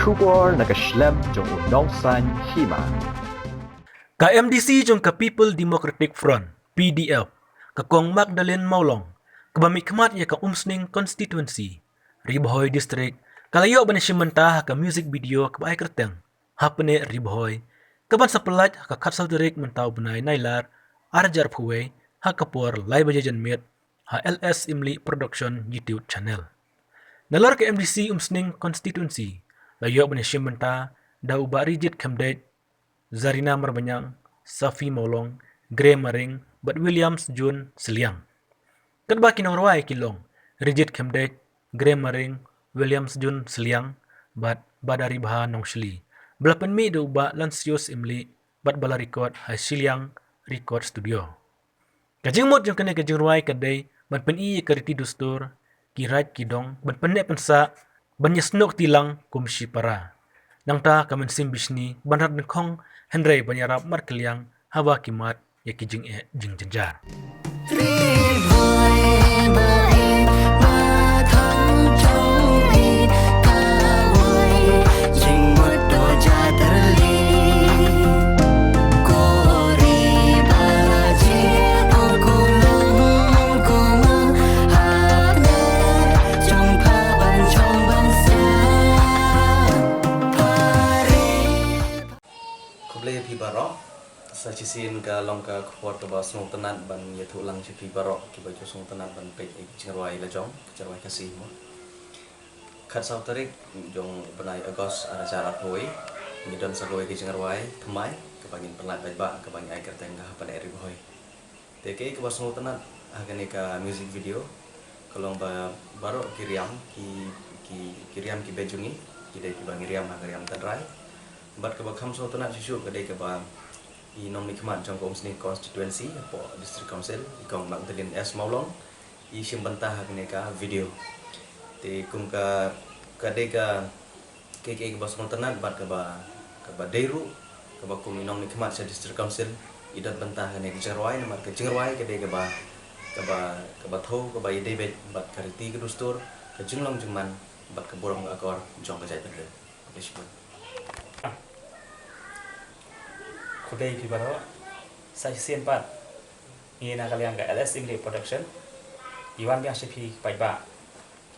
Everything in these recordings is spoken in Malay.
Trubor nakaslem jong unongsan hima. Ka MDC jong ka People Democratic Front, PDF, ka Kong Magdalene Maulong, kabamikmat ya ka Umsning Constituency, Ribohoy District, kalayo ba ni simanta ka music video ka baay kerteng, hapene Ribohoy, kaban sa pelat ka Katsaw Direk mentaw bunay nailar, Arjar Puwe, ha kapor live jajan mit, ha LS Imli Production YouTube channel. Nalar ka MDC Umsning Constituency, layo ba ni simanta, daw ba rigid kamdet, Zarina Marbanyang, Safi Maulong, Gray Maring, Bat Williams Jun Siliang. Kadba kinawraway kilong, Rigid Kemdek, Gray Maring, Williams Jun Siliang, Bat Badari Baha Nong Shili. Belapan mi do ba Lansius Imli, Bat Bala Record, Hai Siliang Record Studio. Kajing mod yung kanay kajing ruway kaday, Bat Pen-i kariti dustur, Kirat Kidong, Bat Pen-i pensa, Banyasnok tilang kumsi para. Nang ta kaman simbisni banat nkong Henry banyarap markeliang hawa kimat ya kijing jing jenjar. Barok sa cisin ka long ka kuat ka ba sung tenat ban ya thu lang ci barok ki ba sung tenat ban pe cingarwai la jong cingarwai kasih mo khat sau tarik jong benai agos ara cara poi ni don sa goi ki cingarwai thmai ka bangin penlat bai ba ka bangin ai kerteng ka pa eri boy te ke ka ba sung tenat agane ka music video kalong ba barok kiriam ki bejungi ki dai ki bangiriam agariam tadrai Bat ke bakam so tenat susu kedai ke ba I nom nikmat jong ko Umsning Constituency po District Council ikong Magdalene S Maulong I simbantah hakne ka video te kum ka kedai ka ke ba so tenat bat ke ba Deiru ke ba kum nom nikmat sa District Council idat bantah hakne ke jarwai nomor ke jarwai kedai ke ba tho ke ba idei bet bat kariti ke dustur ke jinglong juman bat ke borong akor jong ke jai pedre disebut Kudai Pibaro, saya sian pat. Ini nak kalian ke LS Imli Production. Iwan biang sepi baik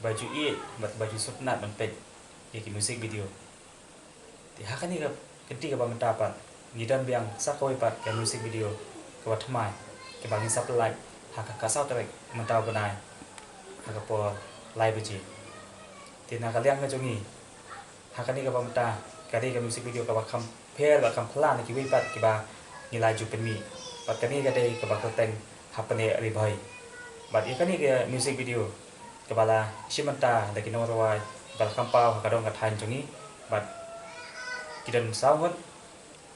baju baju sutnat mempet, iki musik video. Tihakan ni ketika bang mendapat, ngidan biang sakoi pat ke musik video, ke watmai, ke bangin supply, hak kasau terek mentau benai, hak po live biji. Tina kalian ngajongi, hakan ni ke bang mentah, kali ke musik video ke wakam Pel bakam pelan ki wipat ki ba nilai ju penmi bat kani ka dei ka bakal teng hapane ribai bat ikani ke music video ke bala simanta da ki nomor bal kampau ka dong ka than jongi bat kidan sawut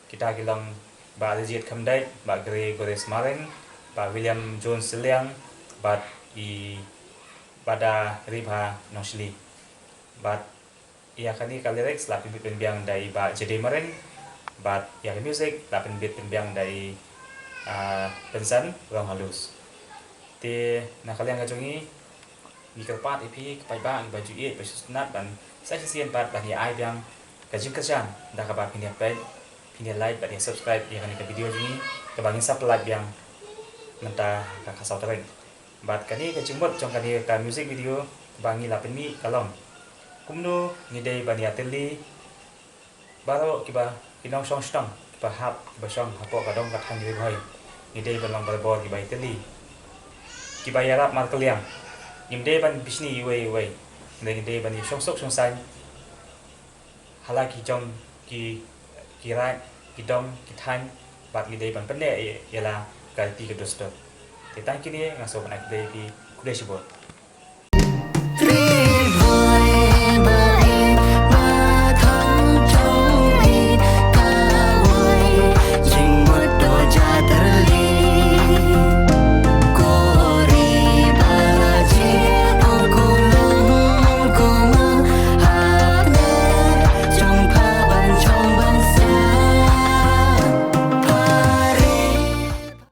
kita gilang ba legit kamdai ba Gray Gores Maring ba William John Siliang bat I bada riba nosli bat ia kani ka lyrics la pin biang dai ba jadi Maring Bat ya music dapat beat pembiang dari pensan orang halus. Ti nak kalian ngajongi mikir part ipi kepai bang baju baju sunat dan saya sian part bagi ai biang kajing kesan dah kabar pindah like bagi subscribe yang ke video ini ke bangin subscribe yang mentah kakak sauterin. Bat kani kajing bot jong kani ka music video bangi lapen mi kalong. Kumno ngidei bani ateli baru kiba kinong song stang kiba hap kiba song hapo kadong katang diri boy ngidei balong balbor kiba itali kiba yarap markeliang ngidei ban bisni iwe ngidei ban song sok song san halaki jong ki kirai kidong kitan bat ngidei ban pende yala kalti ke dostot te tangki ni ngaso ban ngidei ki kudai sibot